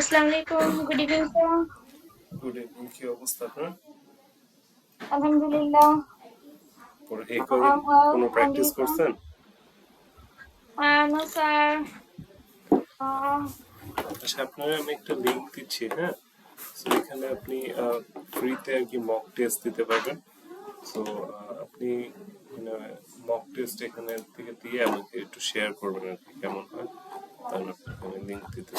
আসসালামু আলাইকুম, good evening sir. Good evening, কি অবস্থা আপনার? আলহামদুলিল্লাহ, এই well, কোনো and প্র্যাকটিস you sir? করছেন? No sir. আচ্ছা, আপনার আমি একটা লিংক দিচ্ছি, হ্যাঁ। সো এখানে আপনি ফ্রিতে আর কি মক টেস্ট দিতে পারবেন। সো আপনি মক টেস্ট এখানে থেকে দিয়ে আমাকে একটু শেয়ার করবেন আর কি, কেমন হয়। তাহলে আপনাকে লিংক দিতে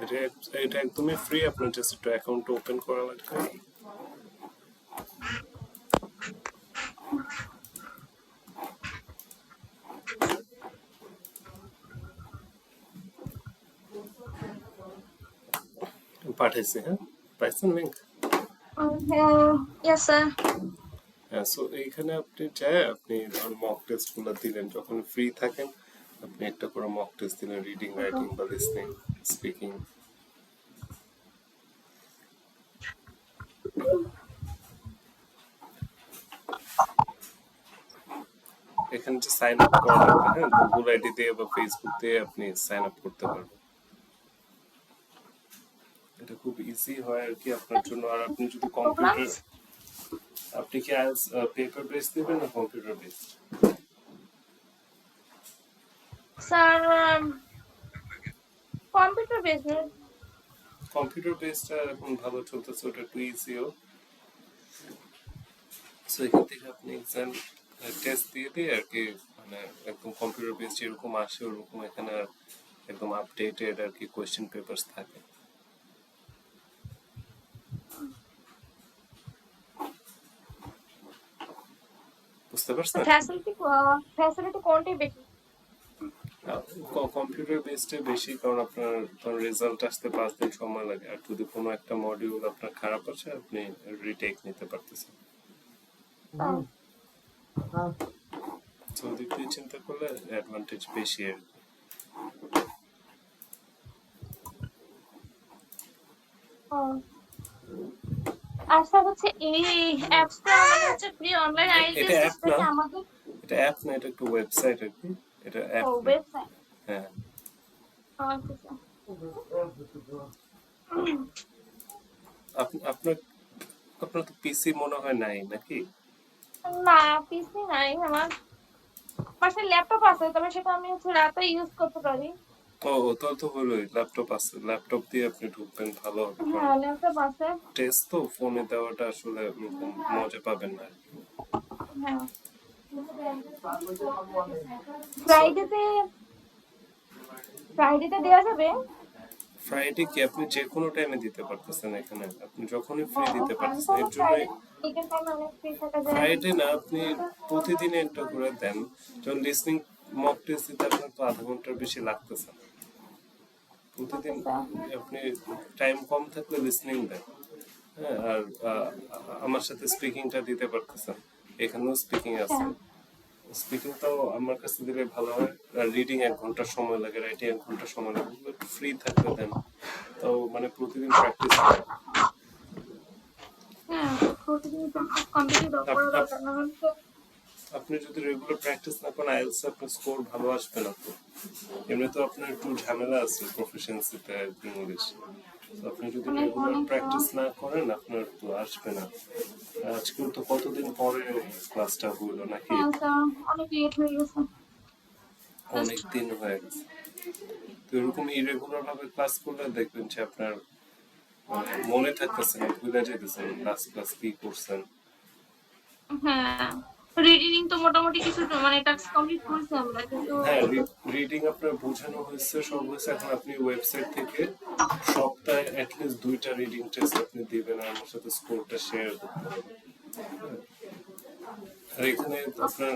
এটা এটা একদমই ফ্রি, আপনার জাস্ট একটা অ্যাকাউন্ট ওপেন করা লাগবে। পাঠাইছে, হ্যাঁ, পাইছেন লিংক? Yes sir. হ্যাঁ, সো এইখানে আপনি চাই আপনি মক টেস্ট গুলো দিলেন, যখন ফ্রি থাকেন আপনি একটা করে মক টেস্ট দিলেন, রিডিং, রাইটিং বা লিসনিং, স্পিকিং। এখানে যে সাইন আপ করা লাগবে, হ্যাঁ, গুগল আইডি দিয়ে বা ফেসবুক দিয়ে আপনি সাইন আপ করতে পারবেন। এটা খুব ইজি হয় আর কি আপনার জন্য। আর আপনি যদি কম্পিউটার, Programs? আপনি কি আজ পেপার বেস দিবেন না computer base? Sir, computer business. Computer বেসটা এখন ভালো চলতেছে, ওটা একটু ইজিও। সো এখান থেকে আপনি এক্সাম টেস্ট দিয়ে দিয়ে আর কি, মানে একদম কম্পিউটার বেস যেরকম আসে ওরকম এখানে একদম আপডেটেড আর কি কোয়েশ্চেন পেপারস থাকে। বুঝতে পারছেন? Facility কোনটি বেশি? কম্পিউটার বেসডে বেশি, কারণ আপনার রেজাল্ট আসতে 5 দিন সময় লাগে। আর যদি কোনো একটা মডিউল আপনার খারাপ আছে আপনি রিটেক নিতে পারতেছেন। তো ওদিক দিয়ে চিন্তা করলে অ্যাডভান্টেজ বেশি আর কি। আর স্যার হচ্ছে এই অ্যাপসটা মানে হচ্ছে ফ্রি অনলাইন এটা আইএলটিএস অ্যাপ না, টেস্টটাকে আমাদের এটা অ্যাপ না, এটা একটু ওয়েবসাইট আর কি। এটা অ্যাপ না। ওয়েবসাইট। হ্যাঁ, আচ্ছা। আপনার আপনার তো পিসি মনে হয় নাই নাকি? না, পিসি নাই আমার। পাশে ল্যাপটপ আছে, তবে সেটা আমি হচ্ছে রাতে ইউজ করতে পারি। ও, তাহলে তো হলোই, ল্যাপটপ আছে, ল্যাপটপ দিয়ে আপনি ঢুকবেন ভালো হবে, কারণ হ্যাঁ, ল্যাপটপ আছে। টেস্ট তো ফোনে দেওয়াটা আসলে ওরকম মজা পাবেন না। হ্যাঁ, So, ফ্রাইডেতে ফ্রাইডেতে দেওয়া যাবে। ফ্রাইডে কি আপনি যে কোনো টাইমে দিতে পারতেছেন, এখানে আপনি যখনই ফ্রি হ্যাঁ, দিতে আমি পারতেছেন। তাহলে এর জন্যই ফ্রাইডে বিকেল টাইমে অনেক ফ্রি থাকা যায়। ফ্রাইডে না, আপনি প্রতিদিনে একটা করে দেন। যখন লিসনিং মক টেস্ট দিতে আপনার তো আধা ঘন্টার বেশি লাগতেছে না। ওকে প্রতিদিন স্যার। আপনি টাইম কম থাকলে লিসনিং দেন, হ্যাঁ। আর আমার সাথে স্পিকিংটা দিতে পারতেছেন, এখানেও স্পিকিং আছে। হ্যাঁ, স্পিকিংটাও আমার কাছে দিলে ভালো হয়। আর রিডিং 1 ঘন্টা সময় লাগে, রাইটিং 1 ঘন্টা সময় লাগে। একটু ফ্রি থাকতে দেন, তো মানে প্রতিদিন প্র্যাকটিস করেন। হ্যাঁ, প্রতিদিন কম্পিটিভ করা দরকার, না হলে তো। আপনি যদি রেগুলার প্র্যাকটিস না করেন আইএলটিএস আপনার স্কোর ভালো আসবে না। তো এমনি তো আপনার একটু ঝামেলা আছে প্রফিসিয়েন্সিতে ইংলিশ। আপনি যদি অনেক রেগুলার অনেক প্র্যাকটিস না করেন আপনার তো আসবে না। আজকেও তো কতদিন পরে ক্লাসটা হলো নাকি? হ্যাঁ স্যার, অনেক লেট হয়ে গেছে। অনেক দিন হয়ে গেছে। তো এরকম ইরেগুলার ভাবে ক্লাস করলে দেখবেন যে আপনার মনে থাকতেছে না, ভুলে যেতেছেন লাস্ট ক্লাস কি করছেন। হ্যাঁ, রিডিং তো মোটামুটি কিছু মানে টাস্ক কমপ্লিট করছি আমরা, কিন্তু হ্যাঁ, রিডিং আপনার বোঝানো হয়েছে, সব হয়েছে। এখন আপনি ওয়েবসাইট থেকে সপ্তাহে অ্যাটলিস্ট 2টা রিডিং টেস্ট আপনি দিবেন, আর আমার সাথে স্কোরটা শেয়ার করতে হবে। আর এখানে আপনার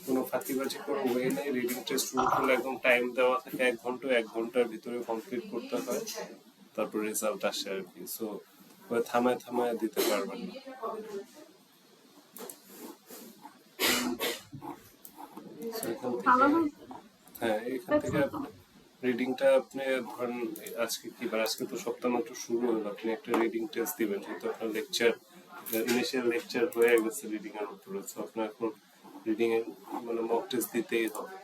কোনো ফাঁকিবাজি কোনো ওয়ে নেই। রিডিং টেস্ট শুরু করলে একদম টাইম দেওয়া থাকে 1 ঘন্টা, 1 ঘন্টার ভিতরে কমপ্লিট করতে হয়, তারপর রেজাল্ট আসে আর কি। সো ওই থামায় থামায় দিতে পারবেন না। So, এখান ভালো থেকে, হয়েছে। হ্যাঁ, এখান থেকে আপনি রিডিংটা আপনি ধরেন, আজকে কি বার, আজকে তো সপ্তাহ মাত্র শুরু হলো, আপনি একটা রিডিং টেস্ট দিবেন, যেহেতু আপনার লেকচার, ইনিশিয়াল লেকচার হয়ে গেছে রিডিং এর উপরে। তো আপনার এখন রিডিং এর মানে মক টেস্ট দিতেই হবে।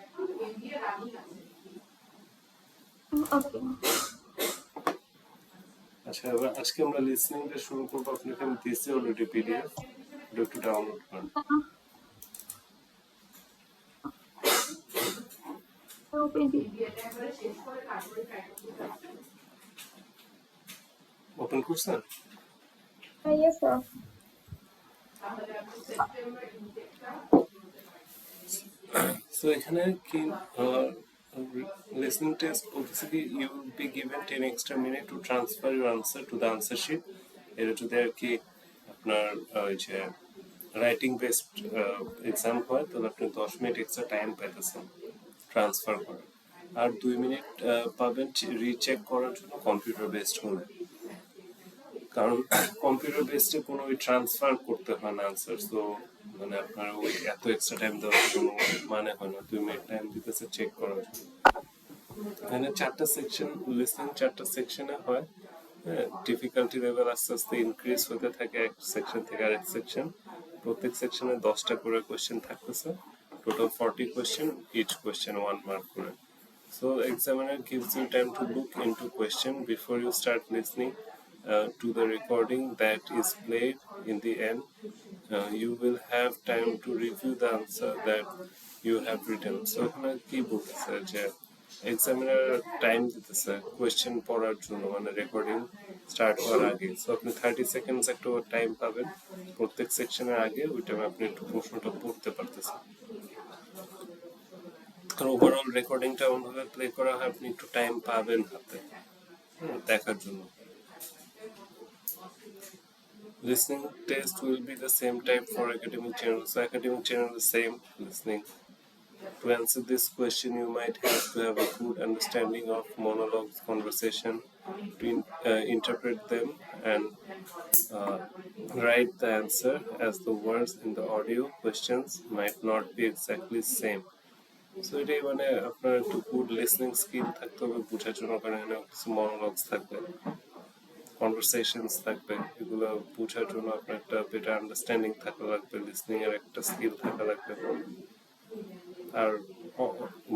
ওকে। আচ্ছা, এবার আজকে আমরা লিসনিংটা শুরু করবো। আপনাকে আমি দিয়েছি অলরেডি পিডিএফ, একটু ডাউনলোড করেন। ওপেন করছেন? Yes, sir. সো এখানে কি লিসনিং টেস্ট বলতেছে কি you will be given 10 extra minute to transfer your answer to the answer sheet. এটা যদি আর কি আপনার ওই যে রাইটিং বেসড এক্সাম হয় তাহলে আপনি 10 মিনিট এক্সট্রা টাইম পেতেছেন ট্রান্সফার করার, আর 2 মিনিট পাবেন রিচেক করার জন্য কম্পিউটার বেসড হলে। কারণ কম্পিউটার বেসডে কোনো ওই ট্রান্সফার করতে হয় না আনসার, তো মানে আপনার ওই এত এক্সট্রা টাইম দেওয়ার কোনো মানে হয় না। 2 মিনিট টাইম দিতেছে চেক করার জন্য। এখানে 4টা সেকশন, লিসনিং 4টা সেকশনে হয়। হ্যাঁ, ডিফিকাল্টি লেভেল আস্তে আস্তে ইনক্রিজ হতে থাকে এক সেকশন থেকে আরেক সেকশন। প্রত্যেক সেকশনে 10টা করে কোয়েশ্চেন থাকতেছে, total 40 question, each question 1 mark করে। So examiner gives you time to look into question before you start listening to the recording that is played. In the end, you will have time to review the answer that you have written. So এখানে কি বলতেছে যে examiner time দিতেছে question পড়ার জন্য, মানে recording start হওয়ার আগে। সো আপনি 30 সেকেন্ডস একটা টাইম পাবেন প্রত্যেক সেকশনের আগে, ওই টাইমে আপনি একটু প্রশ্নটা পড়তে পারতেছেন। আর ওভারঅল রেকর্ডিংটা এমনভাবে প্লে করা হয় আপনি একটু টাইম পাবেন হাতে দেখার জন্য। Listening test will be the same type for academic channel. So academic channel is same listening. To answer this question, you might have to have a good understanding of monologues, conversation, to interpret them and uh, write the answer, as the words in the audio questions might not be exactly same. So এটাই মানে আপনার একটু good listening skill থাকতে হবে বোঝার জন্য, কারণ এখানে কিছু মনোলগস থাকবে, কনভারসেশনস থাকবে, এগুলো বোঝার জন্য আপনার একটা বেটার আন্ডারস্ট্যান্ডিং থাকা লাগবে, লিসনিং এর একটা স্কিল থাকা লাগবে। আর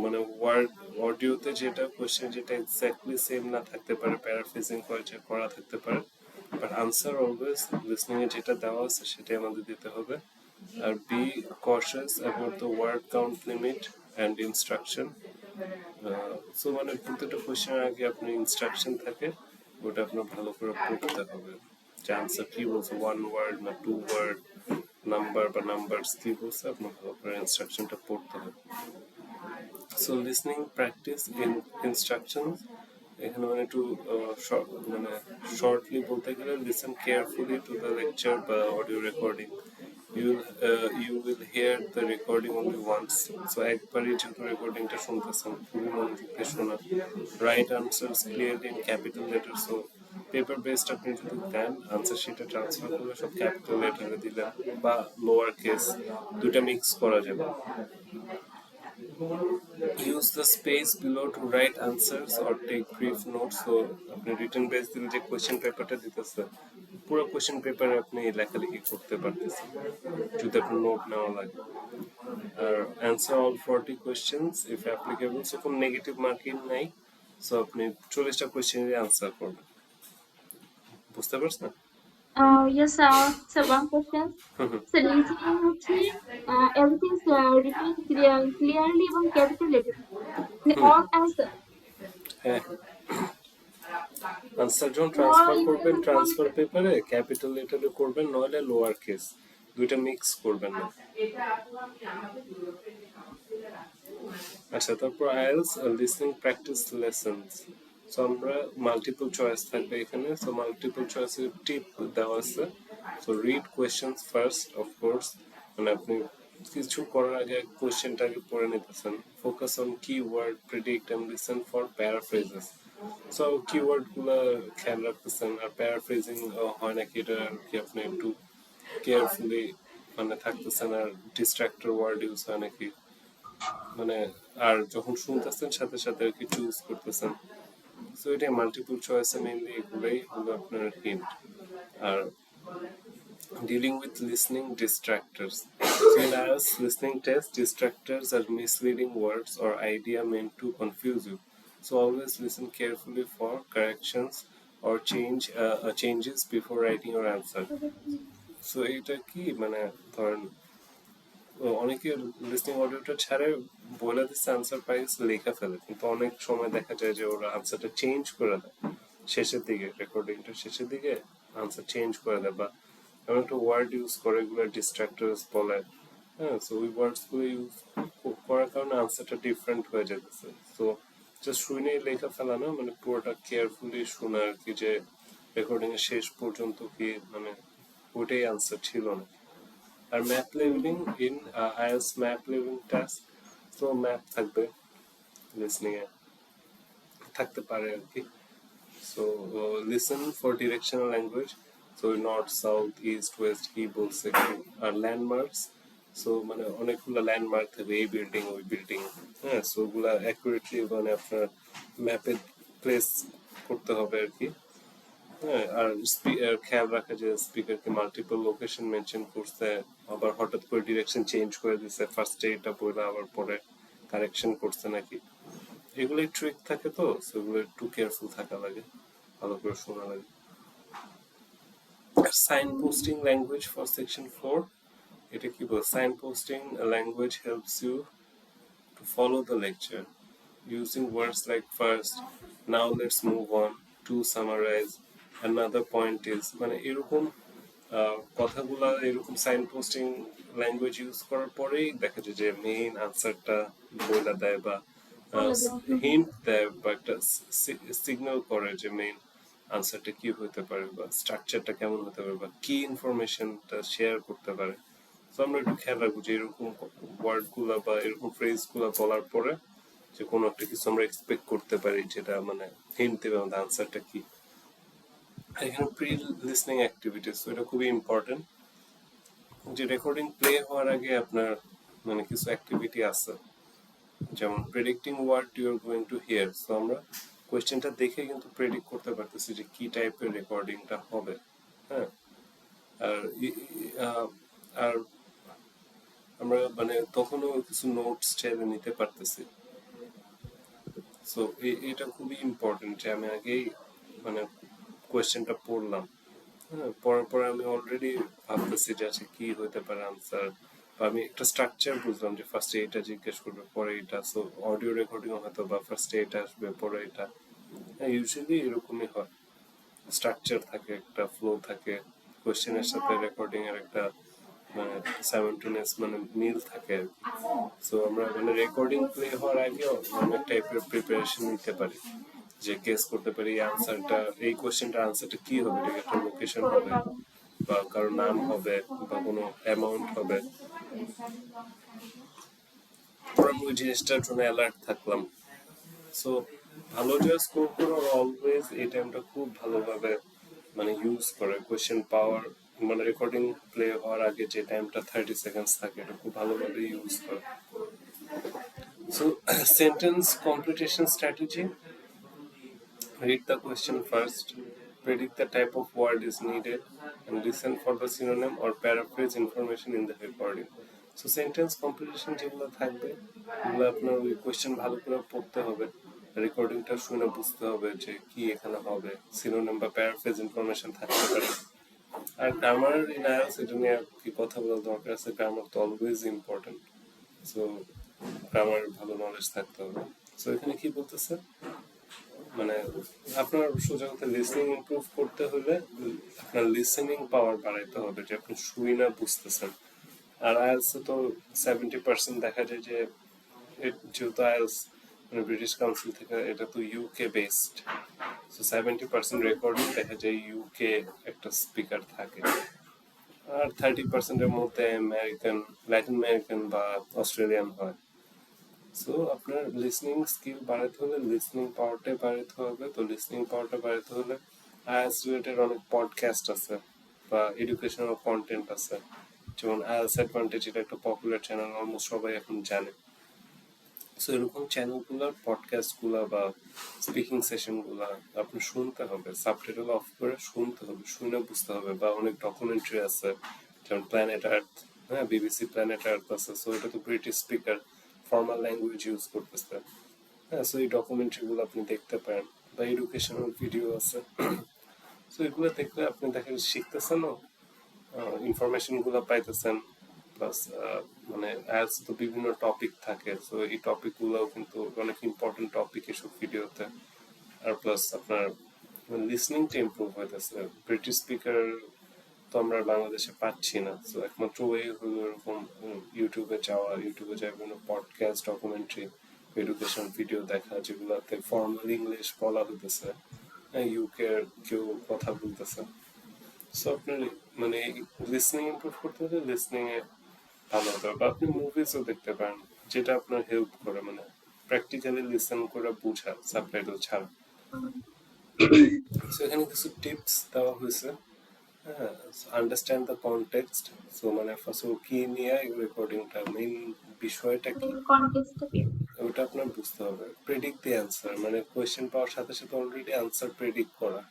মানে ওয়ার্ড অডিওতে যেটা কোশ্চেন যেটা এক্স্যাক্টলি সেম না থাকতে পারে, প্যারাফ্রেজিং করা থাকতে পারে, বাট আনসার অলওয়েজ লিসনিং এ যেটা দেওয়া আছে সেটাই আমাদের দিতে হবে। আর be cautious about the word count limit and instruction. So মানে প্রত্যেকটা কোশ্চেনের আগে আপনার ইনস্ট্রাকশন থাকে, ওটা আপনার ভালো করে পড়তে হবে যে আনসার কি বলছে, 1 ওয়ার্ড না 2 ওয়ার্ড, নাম্বার বা নাম্বারস কি বলছে, আপনার ভালো করে ইনস্ট্রাকশনটা পড়তে হবে। So listening practice in instructions, এখানে মানে একটু মানে শর্টলি বলতে গেলে listen carefully to the lecture বা audio recording. You will hear the recording only once. So একবারই যেহেতু রেকর্ডিংটা শুনতেছেন খুবই মনোযোগ দিয়ে শোনা। Right answers clearly in capital letter. So paper based আপনি যদি দেন আনসার শিটে ট্রান্সফার করলে সব ক্যাপিটাল লেটারে দিলেন বা লোয়ার কেস, দুইটা মিক্স করা যাবে। Use the space below to write answers or take brief notes. So আপনি রিটেন বেস দিলে যে কোশ্চেন পেপারটা দিতেছে পুরো কোশ্চেন পেপারে আপনি লেখালেখি করতে পারতেছেন যদি আপনার নোট নেওয়া লাগে। আর answer all 40 questions if applicable. So কোনো নেগেটিভ মার্কিং নাই। সো আপনি 40টা কোয়েশ্চেনের অ্যান্সার করবেন। বুঝতে পারছেন? Yes, sir. So one question. So listening হচ্ছে everything written clearly এবং capital letter. All answer. হ্যাঁ, আনসার যখন No ট্রান্সফার করবেন increment ট্রান্সফার পেপারে ক্যাপিটাল লেটারে করবেন, নইলে লোয়ার কেস, দুইটা মিক্স করবেন না। আচ্ছা, তারপর IELTS listening practice lessons. So আমরা মাল্টিপল চয়েস থাকবে এখানে। সো মাল্টিপল চয়েসের টিপ দেওয়া আছে। So read questions first, of course, মানে আপনি কিছু করার আগে কোয়েশ্চেনটাকে পড়ে নিতেছেন। Focus on key word, predict and listen for paraphrases. So keyword গুলো খেয়াল রাখতেছেন, আর প্যারাফ্রেজিং হয় নাকি এটা আর কি আপনি একটু কেয়ারফুলি মানে থাকতেছেন, আর ডিস্ট্রাক্টর ওয়ার্ড ইউজ হয় নাকি, মানে আর যখন শুনতেছেন সাথে সাথে আর কি চুজ করতেছেন। সো এটা মাল্টিপল চয়েসে মেইনলি এগুলোই হলো আপনার হিন্ট। আর dealing with listening distractors. So in IELTS listening test, distractors are misleading words or idea meant to confuse you. So always listen carefully for corrections or changes before writing your answer. So এটা কি মানে ধরেন অনেকে listening অডিওটা ছাড়ে বলে দিচ্ছে answer পাইস লেখা ফেলে, কিন্তু অনেক সময় দেখা যায় যে ওরা আনসারটা চেঞ্জ করে দেয় শেষের দিকে, রেকর্ডিংটা শেষের দিকে আনসার চেঞ্জ করে দেয়, বা এমন একটা ওয়ার্ড ইউজ করে, এগুলো ডিস্ট্রাক্টরস বলে। হ্যাঁ, সো ওই ওয়ার্ডস গুলো ইউজ করার কারণে আনসারটা ডিফারেন্ট হয়ে যেতেছে। সো জাস্ট শুনে লেখা ফেলা না, মানে পুরোটা কেয়ারফুলি শোনা আর কি, যে রেকর্ডিং এর শেষ পর্যন্ত কি মানে ওটাই আনসার ছিল না। আর map leveling in IELTS map leveling task, তো ম্যাপ থাকবে লিসনিং এ, থাকতে পারে আর কি। So listen for directional language, so north south east West কি বলছে, আর ল্যান্ডমার্কস, সো মানে অনেকগুলো ল্যান্ডমার্ক থাকবে, এই বিল্ডিং ওই বিল্ডিং। হ্যাঁ, সো ওগুলা অ্যাকুরেটলি মানে আপনার ম্যাপে প্লেস করতে হবে আর কি। হ্যাঁ, আর খেয়াল রাখা যে স্পিকারকে মাল্টিপল লোকেশন মেনশন করছে, আবার হঠাৎ করে ডিরেকশন চেঞ্জ করে দিছে, ফার্স্টে এটা বলে আবার পরে কারেকশন করছে নাকি, এগুলো ট্রিক থাকে, তো সেগুলো একটু কেয়ারফুল থাকা লাগে, ভালো করে শোনা লাগে। Signposting language for section 4, এটা কি বল, signposting language helps you to follow the lecture using words like first, now let's move on, to summarize, another point is, মানে এরকম কথাগুলা এরকম সাইন পোস্টিং ল্যাঙ্গুয়েজ ইউজ করার পরেই দেখা যায় যে মেইন আনসারটা বলে দেয়, বা হিন্ট দেয়, বা একটা সিগন্যাল করে যে মেইন আনসারটা কি হতে পারে, বা স্ট্রাকচারটা কেমন হতে পারে, বা কি ইনফরমেশনটা শেয়ার করতে পারে। তো আমরা একটু খেয়াল রাখবো যে এরকম ওয়ার্ড গুলা বা এরকম ফ্রেজ গুলা বলার পরে যে কোনো একটা কিছু আমরা এক্সপেক্ট করতে পারি, যেটা মানে হিন্ট দেবে আমাদের আনসারটা কি। এখানে প্রি লিসনিং অ্যাক্টিভিটিস, এটা খুবই ইম্পর্টেন্ট, যে রেকর্ডিং প্লে হওয়ার আগে আপনার মানে কিছু অ্যাক্টিভিটি আছে, যেমন predicting what you are going to hear. So আমরা কোয়েশ্চেনটা দেখে কিন্তু প্রেডিক্ট করতে পারতেছি যে কি টাইপের রেকর্ডিংটা হবে। হ্যাঁ, আর আর আমরা মানে তখনও কিছু নোটস চাইলে নিতে পারতেছি। সো এটা খুবই ইম্পর্টেন্ট যে আমি আগেই মানে কোয়েশ্চেনটা পড়লাম, হ্যাঁ, পড়ার পরে আমি অলরেডি ভাবতেছি যে আচ্ছা কি হতে পারে আনসার, বা আমি একটা স্ট্রাকচার বুঝলাম যে ফার্স্টে এটা জিজ্ঞেস করবে পরে এটা। সো অডিও রেকর্ডিং হয়তো বা ফার্স্টে এটা আসবে পরে এটা, ইউজুয়ালি এরকমই হয়, স্ট্রাকচার থাকে, একটা ফ্লো থাকে, কোয়েশ্চেনের সাথে রেকর্ডিং এর একটা মানে সাইমultaneous মানে মিল থাকে আর কি। সো আমরা মানে রেকর্ডিং প্লে হওয়ার আগেও অনেক টাইপের প্রিপারেশন নিতে পারি, যে গেস করতে পারি আনসারটা, এই কোয়েশ্চেনটার আনসারটা কি হবে, এটা একটা লোকেশন হবে, বা কারো নাম হবে, বা কোনো অ্যামাউন্ট হবে, আমরা ওই জিনিসটার জন্য অ্যালার্ট থাকলাম। সো ভালো যে স্কোর করার অলওয়েজ এই টাইমটা খুব ভালোভাবে মানে ইউজ করে, কোয়েশ্চেন পাওয়ার মানে রেকর্ডিং প্লে হওয়ার আগে যে টাইমটা 30 সেকেন্ডস থাকে, এটা খুব ভালোভাবে ইউজ করে। So sentence completion strategy, read the question first, predict the type of word is needed, and listen for the synonym or paraphrase information in the recording. So sentence completion যেগুলো থাকবে ওগুলো আপনার ওই কোয়েশ্চেন ভালো করে পড়তে হবে, রেকর্ডিংটা শুনে বুঝতে হবে যে কি এখানে হবে, সিনোনিম বা প্যারাফ্রেজ ইনফরমেশন থাকতে পারে। আর গ্রামার ইন আইএলটিএস এটা নিয়ে কি কথা বলা দরকার আছে, গ্রামার তো অলওয়েজ ইম্পর্টেন্ট। সো গ্রামার ভালো নলেজ থাকতে হবে। সো এখানে কি বলতেছে, মানে আপনার সোজা কথা লিসনিং ইমপ্রুভ করতে হলে আপনার লিসেনিং পাওয়ার বাড়াইতে হবে, যে আপনি শুই না বুঝতেছেন। আর আইএলস তো 70% দেখা যায় যে যেহেতু আইএলস মানে ব্রিটিশ কাউন্সিল থেকে, এটা তো ইউকে বেসড, সো 70% রেকর্ডিং দেখা যায় ইউকে একটা স্পিকার থাকে, আর 30%-এর মধ্যে আমেরিকান, ল্যাটিন আমেরিকান বা অস্ট্রেলিয়ান হয়। সো আপনার লিসনিং স্কিল বাড়াতে হলে লিসনিং পাওয়ারটা বাড়াতে হবে। তো লিসনিং পাওয়ারটা বাড়াতে হলে আইএলটিএস রিলেটেড অনেক পডকাস্ট আছে বা এডুকেশনাল কন্টেন্ট আছে, যেমন আইএলটিএস অ্যাডভান্টেজ, এটা একটা পপুলার চ্যানেল, অলমোস্ট সবাই এখন জানে। সো এরকম চ্যানেলগুলোর পডকাস্টগুলো বা স্পিকিং সেশনগুলো আপনি শুনতে হবে, সাবটাইটেল অফ করে শুনতে হবে, শুনে বুঝতে হবে। বা অনেক ডকুমেন্টারি আছে, যেমন প্ল্যানেট আর্থ, হ্যাঁ, বিবিসি প্ল্যানেট আর্থ আছে। সো এটা তো British speaker formal language use করতেছে। হ্যাঁ, সো এই ডকুমেন্টারিগুলো আপনি দেখতে পারেন, বা এডুকেশনাল ভিডিও আছে, সো এগুলো দেখলে আপনি দেখেন শিখতেছেনও, ইনফরমেশন গুলো পাইতেছেন, প্লাস মানে অ্যাজ তো বিভিন্ন টপিক থাকে, সো এই টপিক গুলোও কিন্তু অনেক ইম্পর্টেন্ট টপিক এসব ভিডিওতে। আর প্লাস আপনার লিসনিংটা ইমপ্রুভ হইতেছে। ব্রিটিশ স্পিকার তো আমরা বাংলাদেশে পাচ্ছি না, তো একমাত্র ওয়ে হলো এরকম ইউটিউবে যাওয়া, ইউটিউবে যাওয়া বিভিন্ন পডকাস্ট, ডকুমেন্টারি, এডুকেশন ভিডিও দেখা, যেগুলোতে ফর্মাল ইংলিশ বলা হইতেছে, ইউকে কেউ কথা বলতেছে। সো আপনার মানে লিসনিং ইমপ্রুভ করতে হলে লিসনিং এ ভালো হতে হবে। বা আপনি মুভিজও দেখতে পারেন, যেটা আপনার হেল্প করে, মানে প্র্যাকটিক্যালি লিসেন করে বুঝা সাবটাইটেল ছাড়া। সো এখানে কিছু টিপস দেওয়া হয়েছে। হ্যাঁ, আন্ডারস্ট্যান্ড দ্য কনটেক্সট। সো মানে ফার্স্ট কি নিয়ে রেকর্ডিংটা, মেইন বিষয়টা কি, কনটেক্সটটা কি? ওটা আপনার বুঝতে হবে। প্রেডিক্ট দি অ্যান্সার, মানে কোয়েশ্চেন পাওয়ার সাথে সাথে অলরেডি অ্যান্সার প্রেডিক্ট করা।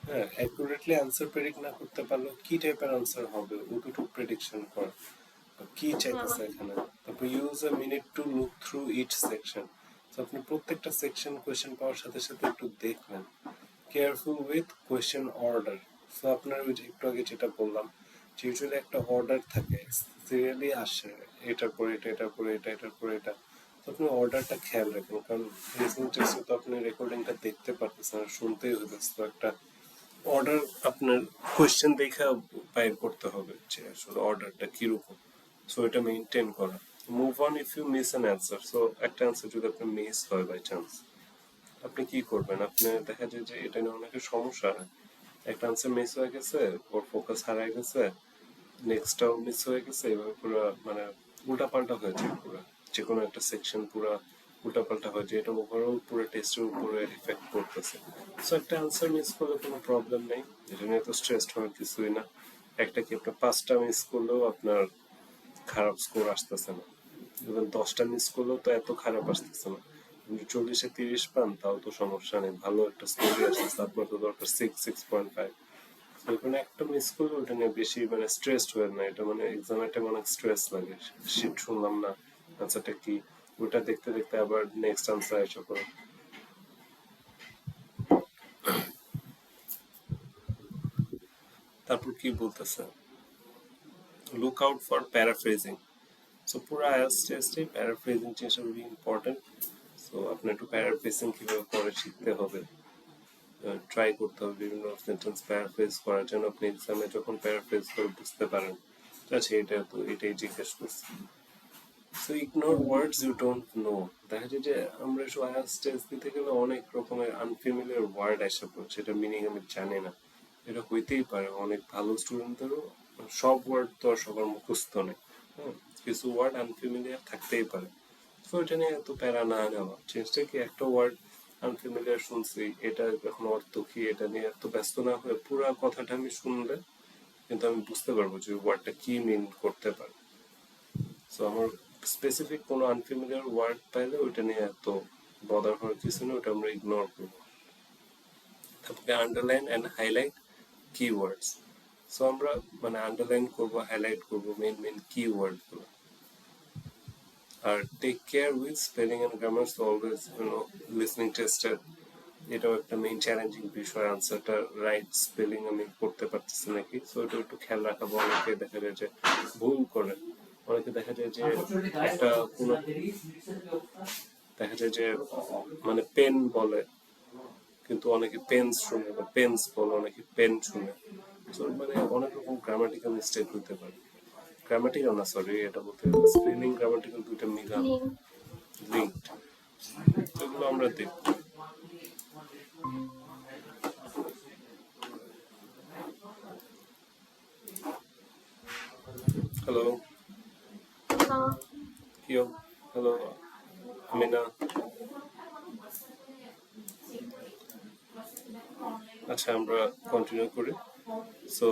হ্যাঁ, অ্যাকুরেটলি অ্যান্সার প্রেডিক্ট না করতে পারলেও কি টাইপের অ্যান্সার হবে ওটুকু প্রেডিকশন করা, কি চাইতেছে এখানে। তারপর use a minute to look through each section. তো আপনি প্রত্যেকটা সেকশন কোয়েশ্চেন পাওয়ার সাথে সাথে একটু দেখবেন। Careful with question order. So আপনার ওই যে একটু আগে যেটা বললাম, যে ইউজুয়ালি একটা অর্ডার থাকে, সিরিয়ালি আসে, এটার পরে এটা, এটার পরে এটা, এটার পরে এটা। তো আপনি অর্ডারটা খেয়াল রাখবেন, কারণ লিসনিং টেস্টে তো আপনি রেকর্ডিংটা দেখতে পারতেছেন, শুনতেই হইতেছে, তো একটা অর্ডার আপনার কোয়েশ্চেন দেখা বাইর করতে হবে যে আসলে অর্ডারটা কিরকম। সো এটা মেনটেন করা। Move on if you miss an answer. So একটা অ্যান্সার যদি আপনার মিস হয় বাই চান্স, আপনি কি করবেন? আপনি দেখা যায় যে এটা নিয়ে অনেকের সমস্যা হয়। একটা আনসার মিস হয়ে গেছে, ওর ফোকাস হারায় গেছে, নেক্সটটাও মিস হয়ে গেছে, এভাবে পুরো মানে উল্টাপাল্টা হয়ে যায় পুরো, যে কোনো একটা সেকশন পুরো উল্টাপাল্টা হয়ে যায়, এটা ওভারঅল পুরো টেস্টের উপরে এফেক্ট করতেছে। সো একটা আনসার মিস করলে কোনো প্রবলেম নেই, এটা নিয়ে তো স্ট্রেসড হওয়ার কিছুই না। একটা কি আপনার 5টা মিস করলেও আপনার খারাপ স্কোর আসতেছে না, ইভেন 10টা মিস করলেও তো এত খারাপ আসতেছে না। আপনি 40-এ 30 পান তাও তো সমস্যা নেই, ভালো একটা স্কোরই আসতেছে। আপনার তো দরকার 6.5। ওখানে একটা মিস করলে ওটা নিয়ে বেশি মানে স্ট্রেসড হয়ে না, এটা মানে এক্সামের টাইম অনেক স্ট্রেস লাগে, শিট শুনলাম না, আনসারটা কি, ওটা দেখতে দেখতে আবার নেক্সট আনসার এসে পড়ে। তারপর কি বলতেছে, look out for paraphrasing. So পুরো আইএলটিএস টেস্টে প্যারাফ্রেজিং জিনিসটা খুবই ইম্পর্টেন্ট। সো আপনার একটু প্যারাফ্রেজিং কিভাবে করে শিখতে হবে, ট্রাই করতে হবে বিভিন্ন সেন্টেন্স প্যারাফ্রেজ করার জন্য, আপনি এক্সামে যখন প্যারাফ্রেজ করে বুঝতে পারেন আচ্ছা এটা তো এটাই জিজ্ঞেস করছে। So ignore words you don't know. দেখা যায় যে আমরা সব আইএলটিএস টেস্ট দিতে গেলে অনেক রকমের আনফেমিলিয়ার ওয়ার্ড এসে পড়ে, সেটা মিনিং আমি জানি না। এটা হইতেই পারে অনেক ভালো স্টুডেন্টদেরও, সব ওয়ার্ড তো আর সবার মুখস্থ নেই। হ্যাঁ, কিছু ওয়ার্ড আনফেমিলিয়ার থাকতেই পারে। তো এটা নিয়ে এত প্যারা না নেওয়া, জিনিসটা কি একটা ওয়ার্ড আনফেমিলিয়ার শুনছি, এটা এখন অর্থ কি, এটা নিয়ে এত ব্যস্ত না হয়ে পুরো কথাটা আমি শুনলে কিন্তু আমি বুঝতে পারবো যে ওয়ার্ডটা কি মিন করতে পারে। সো আমার স্পেসিফিক কোনো আনফেমিলিয়ার ওয়ার্ড পাইলে ওইটা নিয়ে এত বদার হওয়ার কিছু নেই, ওটা আমরা ইগনোর করবো। তারপরে underline and highlight keywords. So আমরা মানে আন্ডারলাইন করবো, হাইলাইট করবো মেন মেন কিওয়ার্ড গুলো। আর take care with spelling and grammar. So always listening টেস্টের এটাও একটা মেইন চ্যালেঞ্জিং বিষয়, আনসারটা রাইট স্পেলিং আমি করতে পারতেছি নাকি, সো এটা একটু খেয়াল রাখাবো। অনেকে দেখা যায় যে ভুল করে, অনেকে দেখা যায় যে একটা কোনো দেখা যায় যে মানে পেন বলে কিন্তু অনেকে পেন্স শুনে, বা পেন্স বলে অনেকে পেন শুনে। তো মানে অনেক রকম গ্রামাটিক্যাল মিস্টেক হতে পারে, গ্রামাটিক্যাল না সরি, এটা বলতে গেলে স্পেলিং গ্রামাটিক্যাল দুইটা মিলানো, লিঙ্ক। লিঙ্কড। এগুলো আমরা দেখবো। Hello, hello. কি হ্যালো আমিনা। আচ্ছা আমরা কন্টিনিউ করি। সো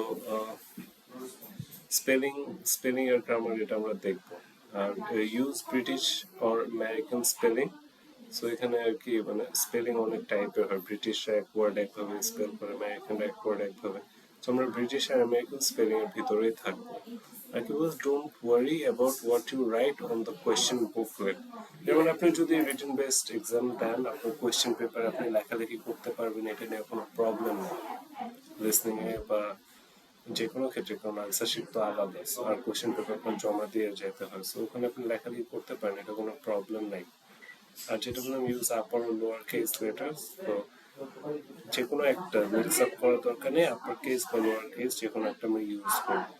স্পেলিং স্পেলিং আর গ্রামার এটা আমরা দেখব। আর use British or American spelling. So এখানে আর কি মানে স্পেলিং অনেক টাইপের হয়, ব্রিটিশরা এক ওয়ার্ড একভাবে স্পেল করে, আমেরিকানরা এক ওয়ার্ড একভাবে। তো আমরা ব্রিটিশ আর আমেরিকান স্পেলিং এর ভিতরেই থাকবো। Like it was, don't worry about what you write on the question booklet. যেমন আপনি যদি রিটেন বেসড এক্সাম দেন, আপনার কোয়েশ্চেন পেপার আপনি লেখালেখি করতে পারবেন, এটা নিয়ে কোনো প্রবলেম নেই। লিসনিং এ বা যে কোনো ক্ষেত্রে, কারণ আনসার শিট তো আলাদা, আর কোয়েশ্চেন পেপার আপনার জমা দিয়ে যেতে হয়, সো ওখানে আপনি লেখালেখি করতে পারেন, এটা কোনো প্রবলেম নাই। আর যেটা বললাম ইউজ আপার ও লোয়ার কেস লেটার্স, তো যে কোনো একটা মিক্স আপ করার দরকার নেই, আপার কেস বা লোয়ার কেস যে কোনো একটা আমরা ইউজ করবো।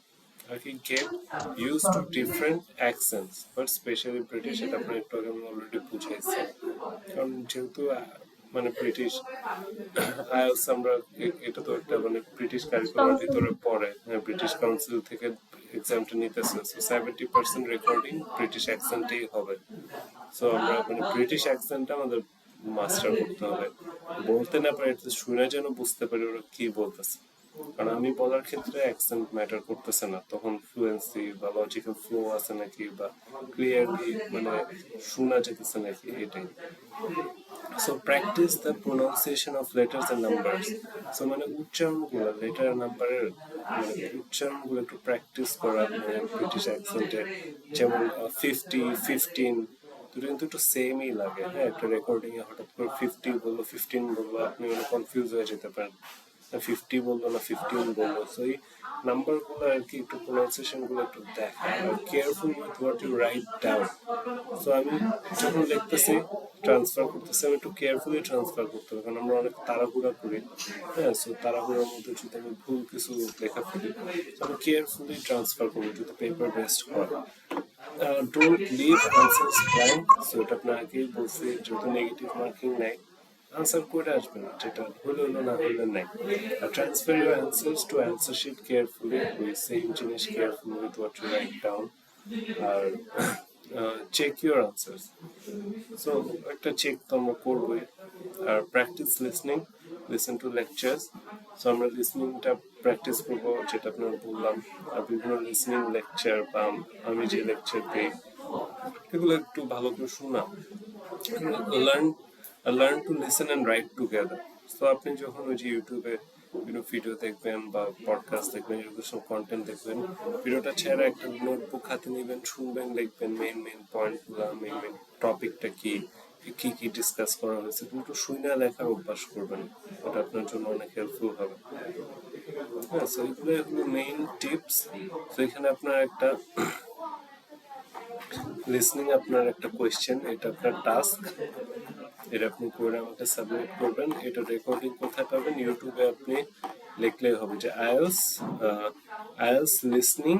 আর কি get used to different accents, but especially British, এটা আপনার একটু আগে আমি অলরেডি বুঝাইছি। কারণ যেহেতু মানে ব্রিটিশ আইএলস আমরা এটা তো একটা মানে ব্রিটিশ কারিকুলামের ভিতরে পড়ে, ব্রিটিশ কাউন্সিল থেকে এক্সামটা নিতেছে, সো 70% রেকর্ডিং ব্রিটিশ অ্যাকসেন্টেই হবে। সো আমরা মানে ব্রিটিশ অ্যাকসেন্টটা আমাদের মাস্টার করতে হবে, বলতে না পারি শুনে যেন বুঝতে পারি ওরা কি বলতেছে। কারণ আমি বলার ক্ষেত্রে অ্যাকসেন্ট ম্যাটার করতেছে না, তখন ফ্লুয়েন্সি বা লজিক্যাল ফ্লো আছে নাকি বা ক্লিয়ারলি মানে শোনা যেতেছে নাকি, এটাই। So practise the pronunciation of letters and numbers. So মানে উচ্চারণগুলো, লেটার নাম্বারের মানে উচ্চারণগুলো একটু প্র্যাকটিস করা, মানে ব্রিটিশ অ্যাকসেন্টে। যেমন 50, 15 দুটো কিন্তু একটু সেমই লাগে, হ্যাঁ। একটা রেকর্ডিং এ হঠাৎ করে 50 বললো, 15 বললো, আপনি মানে কনফিউজ হয়ে যেতে পারেন, 50 বললো না 15 বললো। সো এই নাম্বার গুলো আর কি একটু প্রোনাউন্সিয়েশন গুলো একটু দেখা, আর careful with what you write down. So আমি যখন লিখতেছি, ট্রান্সফার করতেছি, আমি একটু কেয়ারফুলি ট্রান্সফার করতে হবে, কারণ আমরা অনেক তাড়াহুড়া করি, হ্যাঁ। সো তাড়াহুড়ার মধ্যে যদি আমি ভুল কিছু লেখা ফেলি, আমি কেয়ারফুলি ট্রান্সফার করবো যদি পেপার বেসড হয়। Don't leave answers blank. So এটা আপনার আগেই বলছি, যেহেতু নেগেটিভ মার্কিং নেই, আনসার করে আসবেন, যেটা হলো হলো, না হলে নাই। Transfer your answers to answer sheet carefully, ওই সেম জিনিস careful with what you write down. আর চেক ইউর আনসার্স, সো একটা চেক তো আমরা করবোই। আর practice listening, listen to lectures. So আমরা লিসনিংটা প্র্যাকটিস করবো, যেটা আপনার বললাম। আর বিভিন্ন লিসনিং লেকচার বা আমি যে লেকচার দিই, এগুলো একটু ভালো করে শোনা। Learn learn to listen and right together. So আপনি যখন ওই যে ইউটিউবে ভিডিও দেখবেন বা পডকাস্ট দেখবেন, এডুকেশন কন্টেন্ট দেখবেন, ভিডিওটা ছেড়ে একটা নোটবুক হাতে নেবেন, শুনবেন, লিখবেন মেইন মেইন পয়েন্টগুলো, মেইন মেইন টপিকটা কি কি কি ডিসকাস করা হয়েছে, একটু শুনে লেখার অভ্যাস করবেন, ওটা আপনার জন্য অনেক হেল্পফুল হবে। হ্যাঁ, সো এগুলো মেইন টিপস। তো এখানে আপনার একটা লিসনিং, আপনার একটা কোয়েশ্চেন, এটা আপনার টাস্ক, এটা আপনি করে আমাকে সাবমিট করবেন। এটা রেকর্ডিং কোথায় পাবেন? ইউটিউবে আপনি লিখলেই হবে যে আইএলস লিসনিং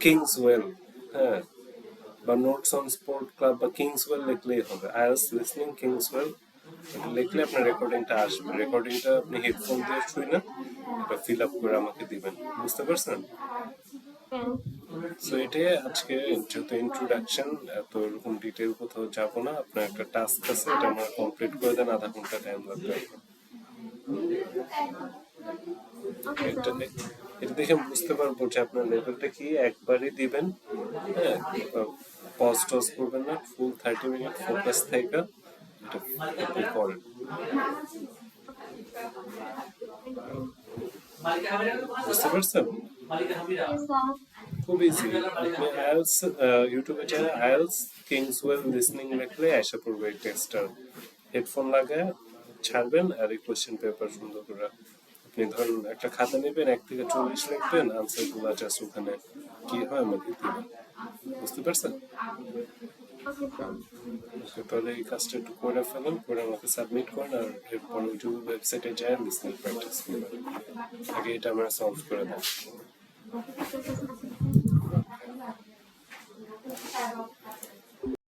কিংসওয়েল, হ্যাঁ, বা নোটস অন স্পোর্ট ক্লাব বা কিংসওয়েল লিখলেই হবে। আইএলস লিসনিং কিংসওয়েল লিখলে আপনার রেকর্ডিংটা আসবে। রেকর্ডিংটা আপনি হেডফোন দিয়ে শুনে এটা ফিল আপ করে আমাকে দিবেন, বুঝতে পারছেন? সো এটাই আজকে, যেহেতু ইন্ট্রোডাকশন, এত এরকম ডিটেল কোথাও যাবো না। আপনার একটা টাস্ক আছে, এটা আমার কমপ্লিট করে দেন, আধা ঘন্টা টাইম লাগবে। এটা এটা দেখে বুঝতে পারবো যে আপনার লেভেলটা কি, একবারই দিবেন, হ্যাঁ। পজ টজ করবেন না, ফুল 30 মিনিট ফোকাস থেকে এটা আপনি করেন। বুঝতে পারছেন? খুব ইজি। আপনি আইএলস ইউটিউবে চাই আইএলস কিংসওয়েল লিসনিং লিখলে আশা পড়বে এই টেস্টটার। হেডফোন লাগায় ছাড়বেন, আর এই কোশ্চেন পেপার সুন্দর করে আপনি ধরুন একটা খাতা নেবেন, 1 থেকে 40 লিখবেন, আনসার গুলো জাস্ট ওখানে কি হয় আমাকে দিবেন। বুঝতে পারছেন? তাহলে এই কাজটা একটু করে ফেলেন, করে আমাকে সাবমিট করেন, আর এরপর ইউটিউব ওয়েবসাইটে যায় লিসনিং প্র্যাকটিস করবেন। আগে এটা আমরা সলভ করে দেন।